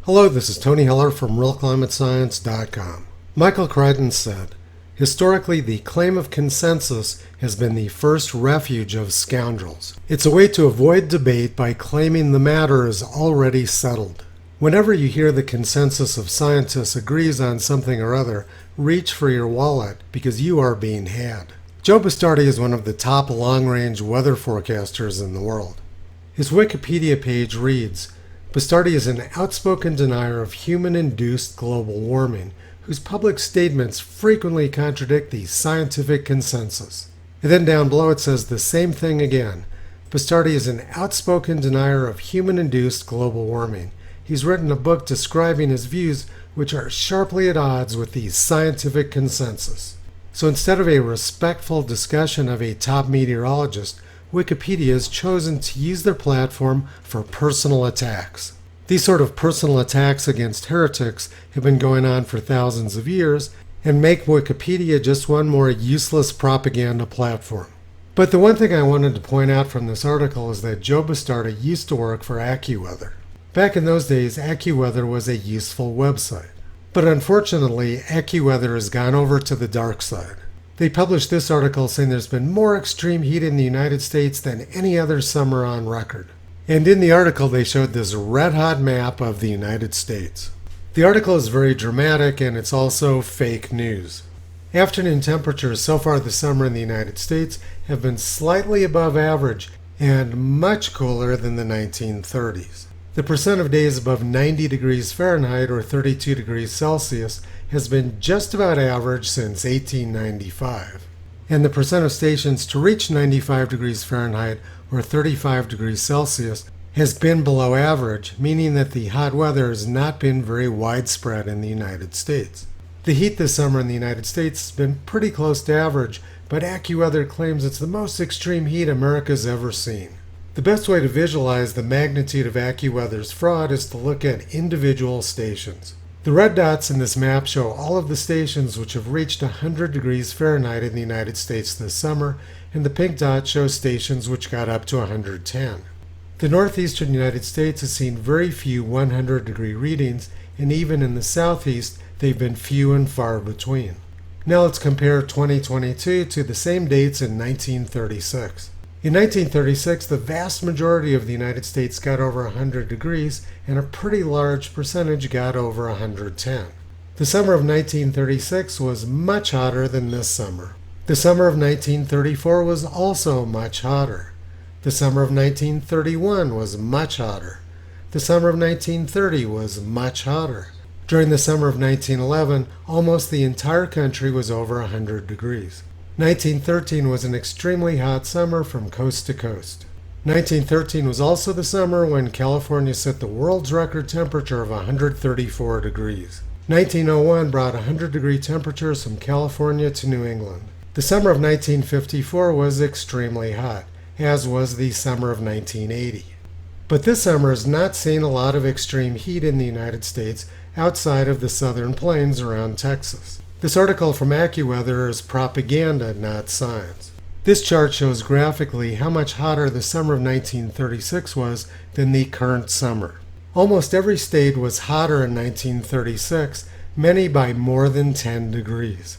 Hello, this is Tony Heller from RealClimateScience.com. Michael Crichton said, "Historically, the claim of consensus has been the first refuge of scoundrels. It's a way to avoid debate by claiming the matter is already settled. Whenever you hear the consensus of scientists agrees on something or other, reach for your wallet because you are being had." Joe Bastardi is one of the top long-range weather forecasters in the world. His Wikipedia page reads, "Bastardi is an outspoken denier of human-induced global warming, whose public statements frequently contradict the scientific consensus." And then down below it says the same thing again. Bastardi is an outspoken denier of human-induced global warming. He's written a book describing his views, which are sharply at odds with the scientific consensus. So instead of a respectful discussion of a top meteorologist, Wikipedia has chosen to use their platform for personal attacks. These sort of personal attacks against heretics have been going on for thousands of years and make Wikipedia just one more useless propaganda platform. But the one thing I wanted to point out from this article is that Joe Bastardi used to work for AccuWeather. Back in those days, AccuWeather was a useful website. But unfortunately, AccuWeather has gone over to the dark side. They published this article saying there's been more extreme heat in the United States than any other summer on record. And in the article, they showed this red-hot map of the United States. The article is very dramatic, and it's also fake news. Afternoon temperatures so far this summer in the United States have been slightly above average and much cooler than the 1930s. The percent of days above 90 degrees Fahrenheit or 32 degrees Celsius has been just about average since 1895. And the percent of stations to reach 95 degrees Fahrenheit or 35 degrees Celsius has been below average, meaning that the hot weather has not been very widespread in the United States. The heat this summer in the United States has been pretty close to average, but AccuWeather claims it's the most extreme heat America's ever seen. The best way to visualize the magnitude of AccuWeather's fraud is to look at individual stations. The red dots in this map show all of the stations which have reached 100 degrees Fahrenheit in the United States this summer, and the pink dot shows stations which got up to 110. The northeastern United States has seen very few 100-degree readings, and even in the southeast, they've been few and far between. Now let's compare 2022 to the same dates in 1936. In 1936, the vast majority of the United States got over 100 degrees, and a pretty large percentage got over 110. The summer of 1936 was much hotter than this summer. The summer of 1934 was also much hotter. The summer of 1931 was much hotter. The summer of 1930 was much hotter. During the summer of 1911, almost the entire country was over 100 degrees. 1913 was an extremely hot summer from coast to coast. 1913 was also the summer when California set the world's record temperature of 134 degrees. 1901 brought 100-degree temperatures from California to New England. The summer of 1954 was extremely hot, as was the summer of 1980. But this summer has not seen a lot of extreme heat in the United States outside of the southern plains around Texas. This article from AccuWeather is propaganda, not science. This chart shows graphically how much hotter the summer of 1936 was than the current summer. Almost every state was hotter in 1936, many by more than 10 degrees.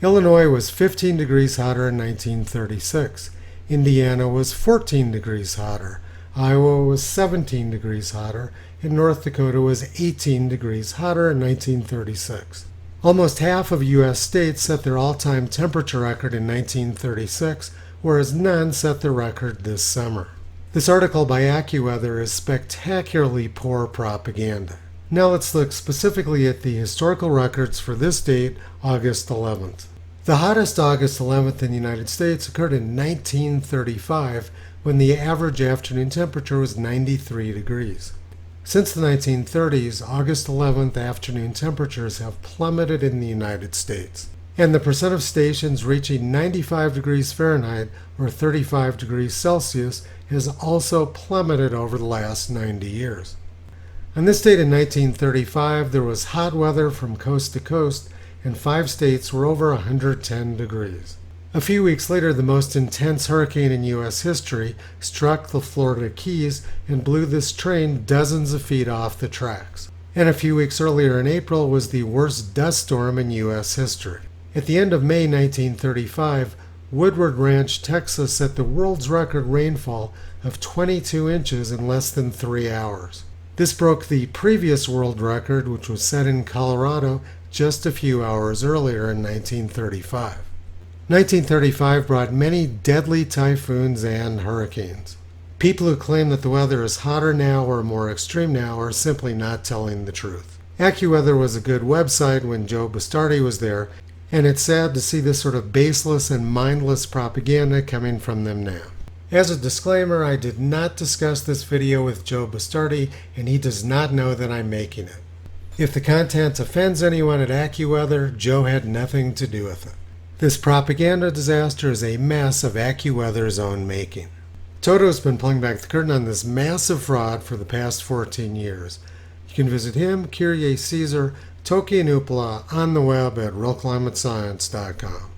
Illinois was 15 degrees hotter in 1936. Indiana was 14 degrees hotter. Iowa was 17 degrees hotter, and North Dakota was 18 degrees hotter in 1936. Almost half of U.S. states set their all-time temperature record in 1936, whereas none set the record this summer. This article by AccuWeather is spectacularly poor propaganda. Now let's look specifically at the historical records for this date, August 11th. The hottest August 11th in the United States occurred in 1935, when the average afternoon temperature was 93 degrees. Since the 1930s, August 11th afternoon temperatures have plummeted in the United States, and the percent of stations reaching 95 degrees Fahrenheit or 35 degrees Celsius has also plummeted over the last 90 years. On this date in 1935, there was hot weather from coast to coast, and 5 states were over 110 degrees. A few weeks later, the most intense hurricane in U.S. history struck the Florida Keys and blew this train dozens of feet off the tracks. And a few weeks earlier in April was the worst dust storm in U.S. history. At the end of May 1935, Woodward Ranch, Texas set the world's record rainfall of 22 inches in less than 3 hours. This broke the previous world record, which was set in Colorado just a few hours earlier in 1935. 1935 brought many deadly typhoons and hurricanes. People who claim that the weather is hotter now or more extreme now are simply not telling the truth. AccuWeather was a good website when Joe Bastardi was there, and it's sad to see this sort of baseless and mindless propaganda coming from them now. As a disclaimer, I did not discuss this video with Joe Bastardi, and he does not know that I'm making it. If the content offends anyone at AccuWeather, Joe had nothing to do with it. This propaganda disaster is a mess of AccuWeather's own making. Toto's been pulling back the curtain on this massive fraud for the past 14 years. You can visit him, Kyrie Caesar, Toki and Upala on the web at realclimatescience.com.